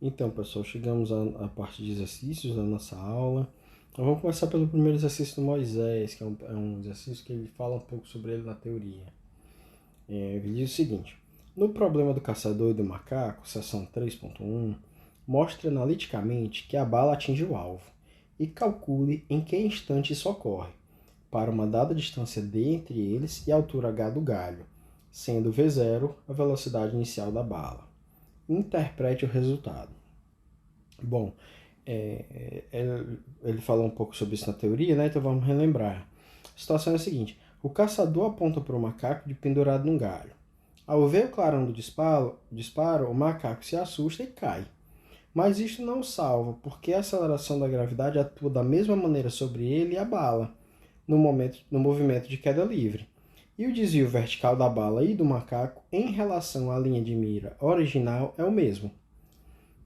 Então, pessoal, chegamos à parte de exercícios da nossa aula. Então, vamos começar pelo primeiro exercício do Moisés, que é um exercício que ele fala um pouco sobre ele na teoria. Ele diz o seguinte: no problema do caçador e do macaco, seção 3.1, mostre analiticamente que a bala atinge o alvo e calcule em que instante isso ocorre, para uma dada distância D entre eles e a altura h do galho, sendo V0 a velocidade inicial da bala. Interprete o resultado. Bom, ele falou um pouco sobre isso na teoria, né? Então vamos relembrar. A situação é a seguinte: o caçador aponta para o macaco de pendurado num galho. Ao ver o clarão do disparo, o macaco se assusta e cai. Mas isto não o salva, porque a aceleração da gravidade atua da mesma maneira sobre ele e a bala, no movimento de queda livre. E o desvio vertical da bala e do macaco em relação à linha de mira original é o mesmo,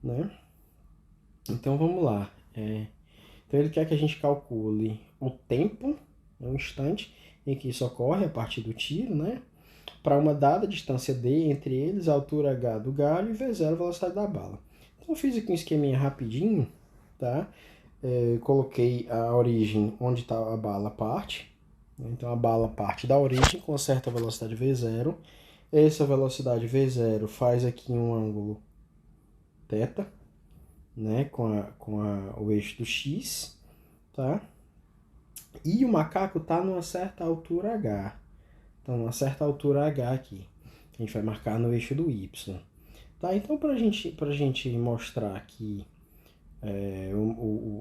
né? Então vamos lá. Então ele quer que a gente calcule o tempo, o instante em que isso ocorre a partir do tiro, né? Para uma dada distância D entre eles, a altura H do galho e V0 a velocidade da bala. Então eu fiz aqui um esqueminha rapidinho, tá? Coloquei a origem onde está a bala parte. Então a bala parte da origem com certa velocidade V0. Essa velocidade V0 faz aqui um ângulo θ, né, com o eixo do X, tá? E o macaco está numa certa altura H. Então, numa certa altura H aqui. A gente vai marcar no eixo do Y. Tá? Então, para gente mostrar que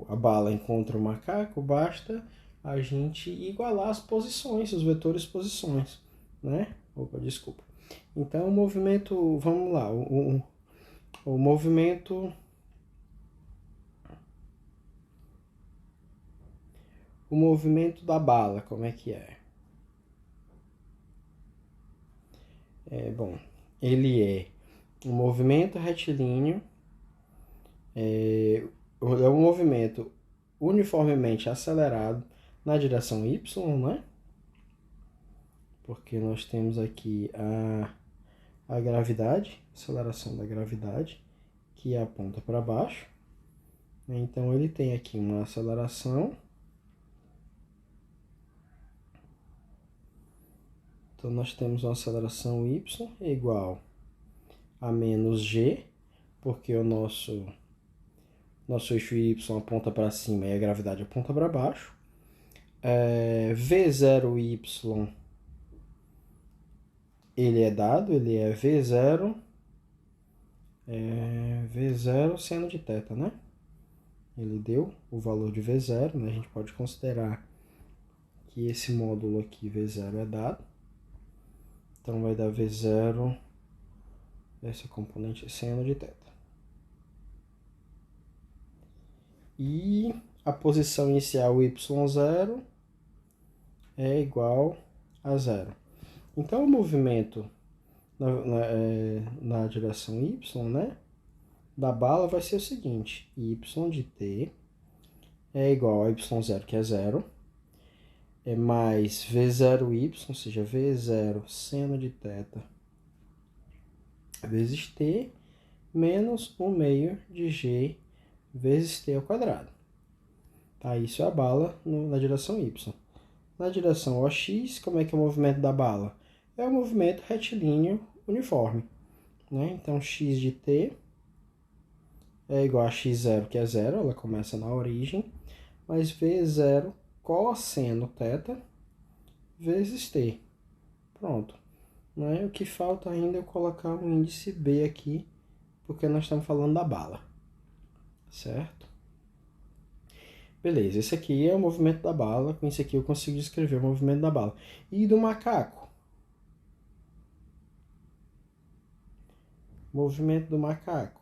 a bala encontra o macaco, basta a gente igualar as posições, os vetores posições, né? Opa, desculpa. Então, o movimento, vamos lá, o movimento... O movimento da bala, como é que é? Bom, ele é um movimento retilíneo, é um movimento uniformemente acelerado na direção Y, né? Porque nós temos aqui a gravidade, aceleração da gravidade, que aponta para baixo. Então ele tem aqui uma aceleração. Então nós temos uma aceleração y igual a menos g, porque o nosso eixo y aponta para cima e a gravidade aponta para baixo. V0y, ele é dado, ele é V0 seno de θ, né? Ele deu o valor de V0, né? A gente pode considerar que esse módulo aqui, V0, é dado. Então vai dar V0, essa componente é seno de θ. E a posição inicial y0 é igual a 0. Então o movimento na direção y, né, da bala vai ser o seguinte: y de t é igual a y0, que é 0, mais v0y, ou seja, v0 seno de θ vezes t, menos 1/2 de g vezes t ao quadrado. Tá? Isso é a bala na direção y. Na direção OX, como é que é o movimento da bala? É o movimento retilíneo uniforme, né? Então, x de t é igual a x0, que é 0, ela começa na origem, mais v0 cosseno θ vezes t. Pronto. Né? O que falta ainda é eu colocar um índice B aqui, porque nós estamos falando da bala. Certo? Beleza, esse aqui é o movimento da bala. Com isso aqui eu consigo descrever o movimento da bala. E do macaco? Movimento do macaco.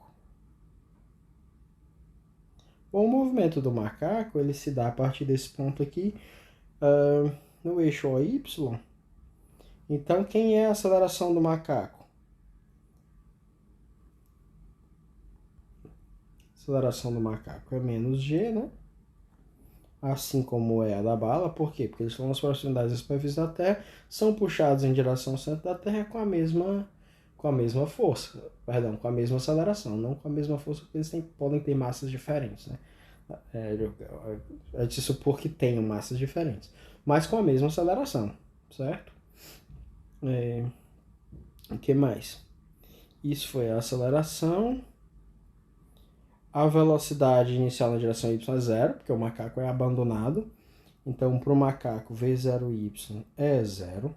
Bom, o movimento do macaco ele se dá a partir desse ponto aqui, no eixo OY. Então, quem é a aceleração do macaco? A aceleração do macaco é menos g, né? Assim como é a da bala. Por quê? Porque eles estão nas proximidades da superfície da Terra, são puxados em direção ao centro da Terra com a mesma com a mesma força, perdão, com a mesma aceleração, não com a mesma força, porque eles podem ter massas diferentes, né? É de se supor que tenham massas diferentes, mas com a mesma aceleração, certo? O que mais? Isso foi a aceleração. A velocidade inicial na direção y é zero, porque o macaco é abandonado. Então, para o macaco, v0y é zero.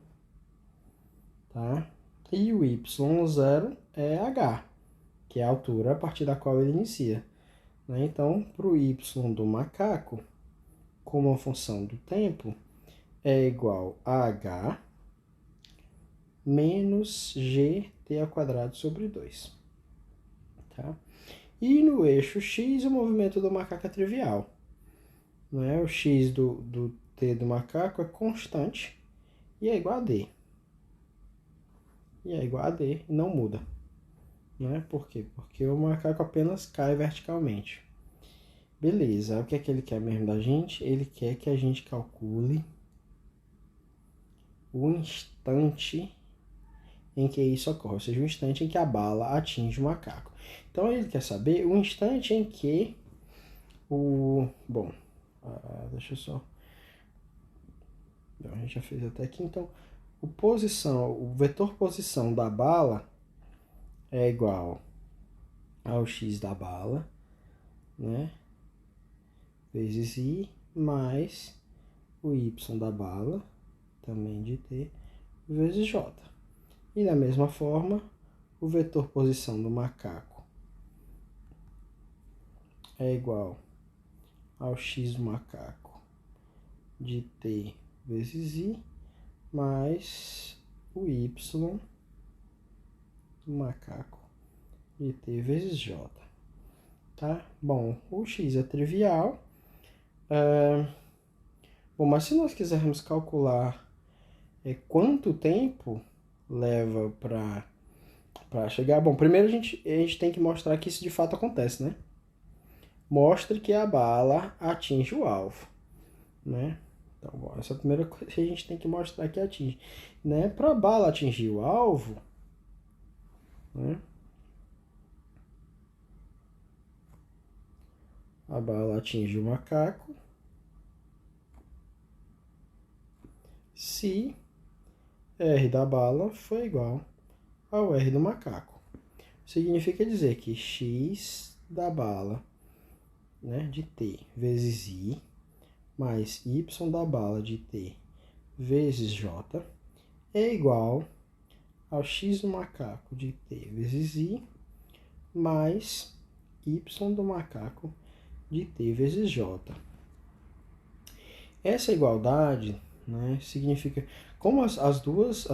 Tá? E o y0 é h, que é a altura a partir da qual ele inicia. Né? Então, para o y do macaco, como a função do tempo, é igual a h menos gt² sobre 2. Tá? E no eixo x, o movimento do macaco é trivial. Né? O x do t do macaco é constante e é igual a d. E é igual a d, não muda. Né? Por quê? Porque o macaco apenas cai verticalmente. Beleza, o que é que ele quer mesmo da gente? Ele quer que a gente calcule o instante em que isso ocorre, ou seja, o instante em que a bala atinge o macaco. Então ele quer saber o instante em que deixa eu só... A gente já fez até aqui, então o vetor posição da bala é igual ao x da bala, né? Vezes i mais o y da bala, também de t, vezes j. E da mesma forma, o vetor posição do macaco é igual ao x do macaco de t vezes i mais o y do macaco de t vezes j. Tá? Bom, o x é trivial. Bom, mas se nós quisermos calcular quanto tempo leva para chegar... Bom, primeiro a gente tem que mostrar que isso de fato acontece, né? Mostre que a bala atinge o alvo, né? Então, bom, essa é a primeira coisa que a gente tem que mostrar que atinge. Né? Para a bala atingir o alvo, né? A bala atinge o macaco se R da bala for igual ao R do macaco. Significa dizer que x da bala, né, de t vezes i mais y da bala de t vezes j é igual ao x do macaco de t vezes i mais y do macaco de t vezes j. Essa igualdade, né, significa, como as duas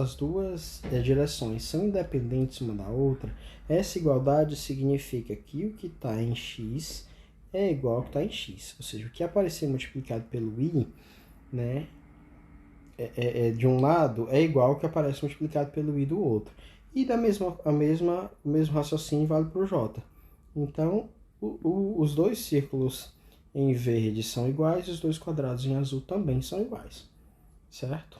direções são independentes uma da outra, essa igualdade significa que o que está em x é igual ao que está em x. Ou seja, o que aparecer multiplicado pelo i, né, de um lado é igual ao que aparece multiplicado pelo i do outro. E o mesmo raciocínio vale para o j. Então, os dois círculos em verde são iguais e os dois quadrados em azul também são iguais. Certo?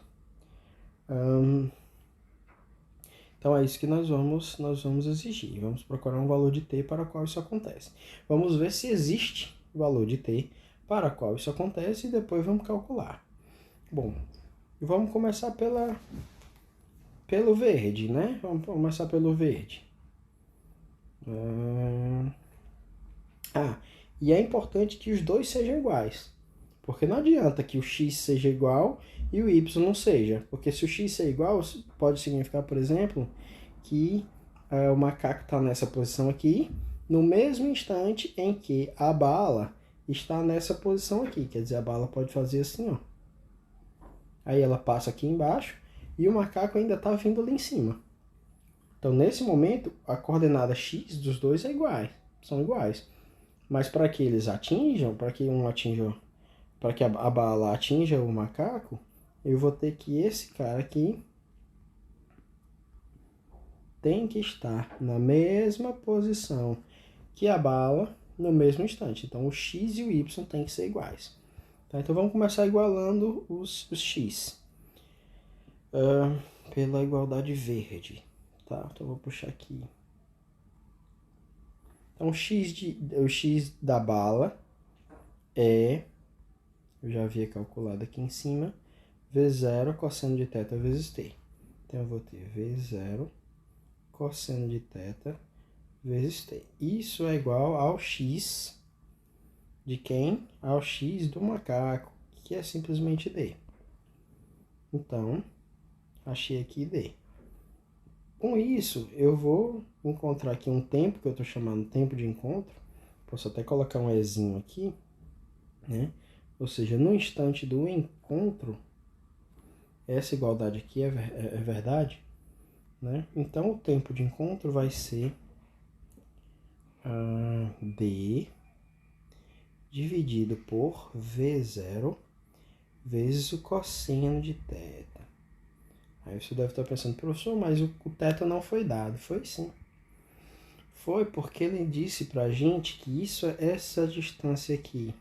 Então é isso que nós vamos exigir. Vamos procurar um valor de t para o qual isso acontece. Vamos ver se existe valor de t para o qual isso acontece e depois vamos calcular. Bom, vamos começar pelo verde, né? Vamos começar pelo verde. E é importante que os dois sejam iguais. Porque não adianta que o x seja igual e o y não seja. Porque se o x ser igual, pode significar, por exemplo, que o macaco está nessa posição aqui, no mesmo instante em que a bala está nessa posição aqui. Quer dizer, a bala pode fazer assim, ó. Aí ela passa aqui embaixo e o macaco ainda está vindo ali em cima. Então, nesse momento, a coordenada x dos dois são iguais. Mas para que eles atinjam, para que a bala atinja o macaco, eu vou ter que esse cara aqui tem que estar na mesma posição que a bala no mesmo instante. Então, o x e o y têm que ser iguais. Tá? Então, vamos começar igualando os x pela igualdade verde. tá? Então eu vou puxar aqui. Então o x da bala é, eu já havia calculado aqui em cima, V0 cosseno de θ vezes t. Então eu vou ter V0 cosseno de θ vezes t. Isso é igual ao x de quem? Ao x do macaco, que é simplesmente d. Então, achei aqui d. Com isso, eu vou encontrar aqui um tempo, que eu estou chamando tempo de encontro. Posso até colocar um ezinho aqui, né? Ou seja, no instante do encontro, essa igualdade aqui é verdade, né? Então, o tempo de encontro vai ser d dividido por V0 vezes o cosseno de θ. Aí você deve estar pensando, professor, mas o θ não foi dado. Foi sim. Foi porque ele disse pra gente que essa distância aqui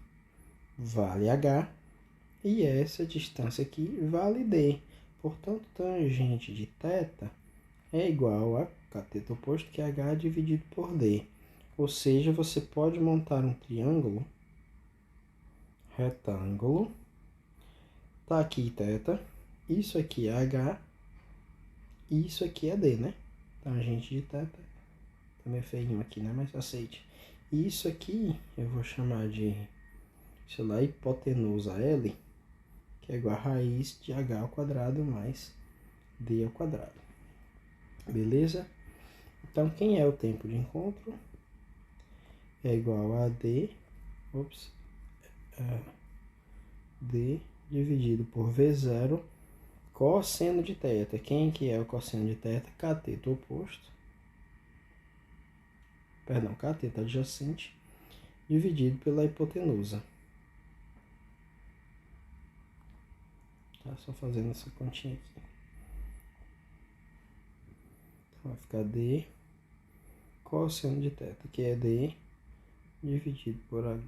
vale h e essa distância aqui vale d. Portanto, tangente de θ é igual a cateto oposto, que é h dividido por d. Ou seja, você pode montar um triângulo retângulo. Tá aqui θ, isso aqui é h, e isso aqui é d, né? Tangente de θ. Tá meio feinho aqui, né? Mas aceite. E isso aqui eu vou chamar de, sei lá, hipotenusa L, que é igual a raiz de h ao quadrado mais d ao quadrado. Beleza? Então, quem é o tempo de encontro? É igual a d, d dividido por V0 cosseno de θ. Quem que é o cosseno de θ? Cateto oposto. Perdão, cateto adjacente dividido pela hipotenusa. Tá só fazendo essa continha aqui. Então vai ficar d cosseno de θ, que é d dividido por h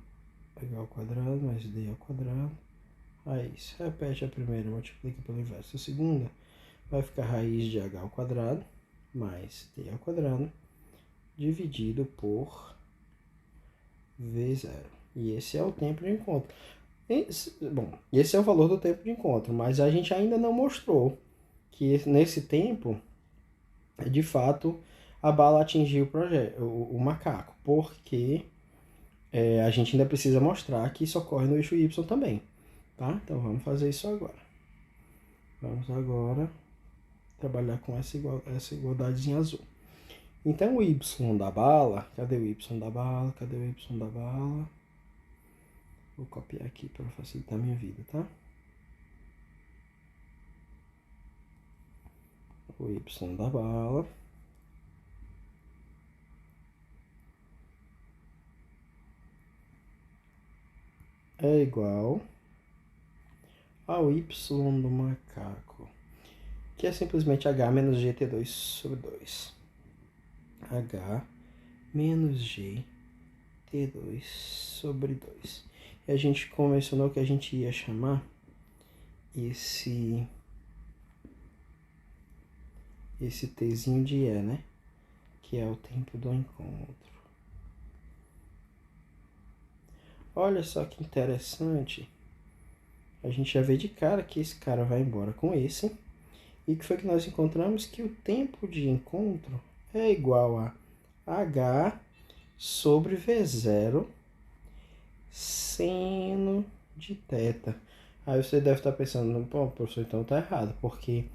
ao quadrado mais d ao quadrado. Aí, se repete a primeira, multiplica pelo inverso a segunda, vai ficar raiz de h ao quadrado mais d ao quadrado dividido por V0. E esse é o tempo de encontro. Esse é o valor do tempo de encontro, mas a gente ainda não mostrou que nesse tempo, de fato, a bala atingiu o macaco, porque a gente ainda precisa mostrar que isso ocorre no eixo Y também. Tá? Então vamos fazer isso agora. Vamos agora trabalhar com essa igualdadezinha azul. Então o Y da bala, cadê o Y da bala? Cadê o Y da bala? Vou copiar aqui para facilitar a minha vida, tá? O Y da bala é igual ao Y do macaco, que é simplesmente H menos GT2 sobre 2. H menos GT2 sobre 2. E a gente convencionou que a gente ia chamar esse Tzinho de E, né? Que é o tempo do encontro. Olha só que interessante. A gente já vê de cara que esse cara vai embora com esse. E que foi que nós encontramos? Que o tempo de encontro é igual a H sobre V0 seno de θ. Aí você deve estar pensando, pô, professor, então tá errado, porque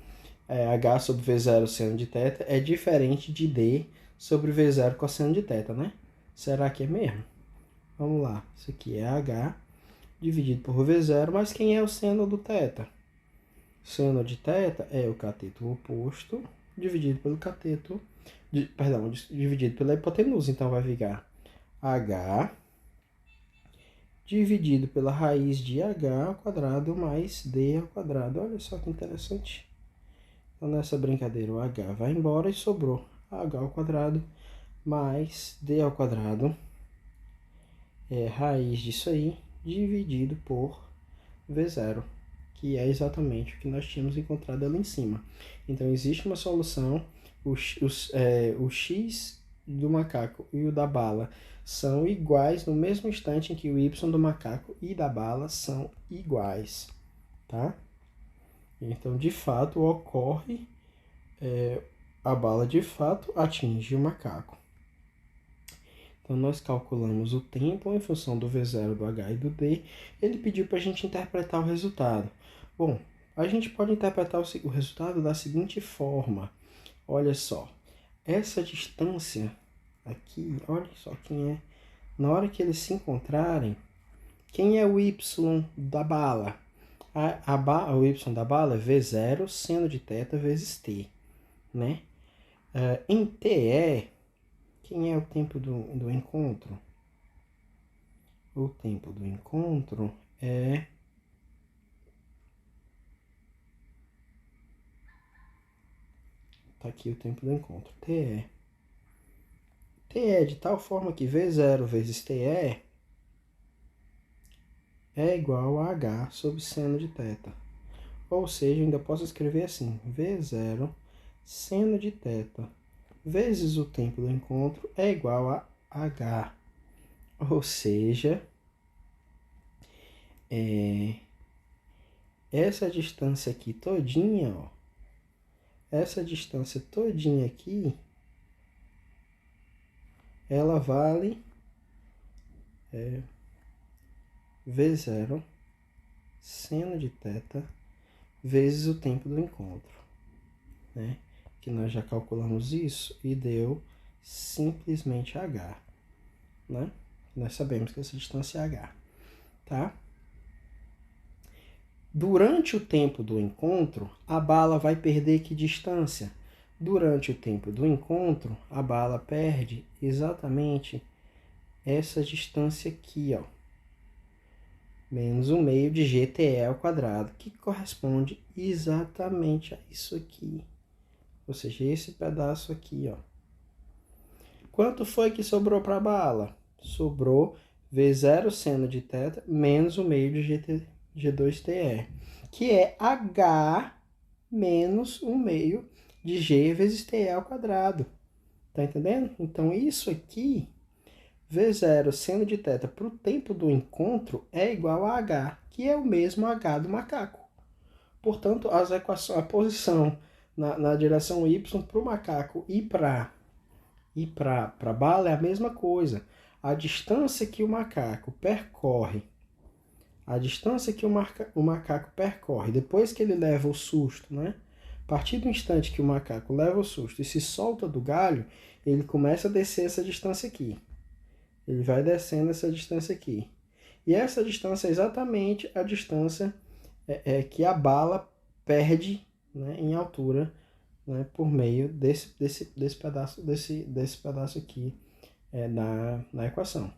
H sobre V0 seno de θ é diferente de D sobre V0 cosseno de θ, né? Será que é mesmo? Vamos lá, isso aqui é H dividido por V0, mas quem é o seno do θ? Seno de θ é o cateto oposto dividido pelo cateto, dividido pela hipotenusa. Então vai ficar H dividido pela raiz de H ao quadrado mais D ao quadrado. Olha só que interessante. Então nessa brincadeira o H vai embora e sobrou H ao quadrado mais D ao quadrado. É raiz disso aí dividido por V0. Que é exatamente o que nós tínhamos encontrado ali em cima. Então, existe uma solução o x do macaco e o da bala são iguais no mesmo instante em que o y do macaco e da bala são iguais, tá? Então, de fato, ocorre, a bala de fato atinge o macaco. Então, nós calculamos o tempo em função do V0, do H e do D. Ele pediu para a gente interpretar o resultado. Bom, a gente pode interpretar o resultado da seguinte forma. Olha só, essa distância aqui, olha só quem é. Na hora que eles se encontrarem, quem é o y da bala? O y da bala é V0 seno de θ vezes t, né? Em TE, quem é o tempo do encontro? O tempo do encontro é... Tá aqui o tempo do encontro, TE. TE de tal forma que V0 vezes TE é igual a H sobre seno de θ. Ou seja, eu ainda posso escrever assim, V0 seno de θ vezes o tempo do encontro é igual a H. Ou seja, essa distância aqui todinha, ó, essa distância todinha aqui, ela vale V0 seno de θ vezes o tempo do encontro, né? Que nós já calculamos isso e deu simplesmente H, né? Nós sabemos que essa distância é H, tá? Durante o tempo do encontro, a bala vai perder que distância? Durante o tempo do encontro, a bala perde exatamente essa distância aqui, ó, menos 1/2 de GTE ao quadrado, que corresponde exatamente a isso aqui. Ou seja, esse pedaço aqui, ó. Quanto foi que sobrou para a bala? Sobrou V0 seno de θ menos 1/2 de G2TE, que é H menos 1/2 de G vezes TE ao quadrado. Tá entendendo? Então, isso aqui, V0 seno de θ para o tempo do encontro é igual a H, que é o mesmo H do macaco. Portanto, a posição na direção Y para o macaco e para a bala é a mesma coisa. A distância que o macaco percorre, depois que ele leva o susto, né? A partir do instante que o macaco leva o susto e se solta do galho, ele começa a descer essa distância aqui. Ele vai descendo essa distância aqui. E essa distância é exatamente a distância que a bala perde, né, em altura, né, por meio desse pedaço aqui na equação.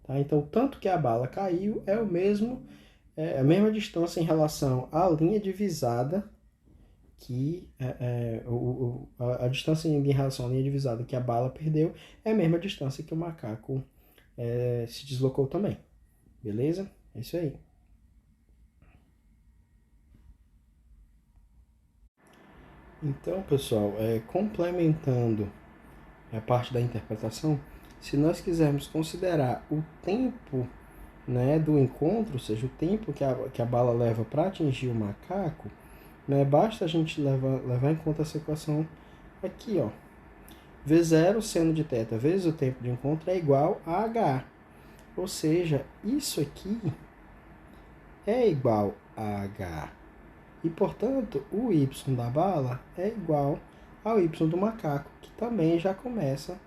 Tá? Então, tanto que a bala caiu é a mesma distância em relação à linha divisada, que a distância em relação à linha divisada que a bala perdeu é a mesma distância que o macaco se deslocou também. Beleza? É isso aí. Então, pessoal, complementando a parte da interpretação, se nós quisermos considerar o tempo, né, do encontro, ou seja, o tempo que a bala leva para atingir o macaco, né, basta a gente levar em conta essa equação aqui, ó. V0 seno de θ vezes o tempo de encontro é igual a H. Ou seja, isso aqui é igual a H. E, portanto, o y da bala é igual ao y do macaco, que também já começa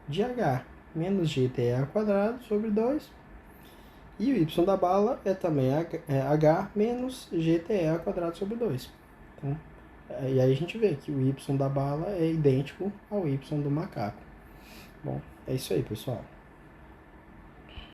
de H, menos GTE ao quadrado sobre 2. E o y da bala é também H menos GTE ao quadrado sobre 2. Então, e aí a gente vê que o y da bala é idêntico ao y do macaco. Bom, é isso aí, pessoal.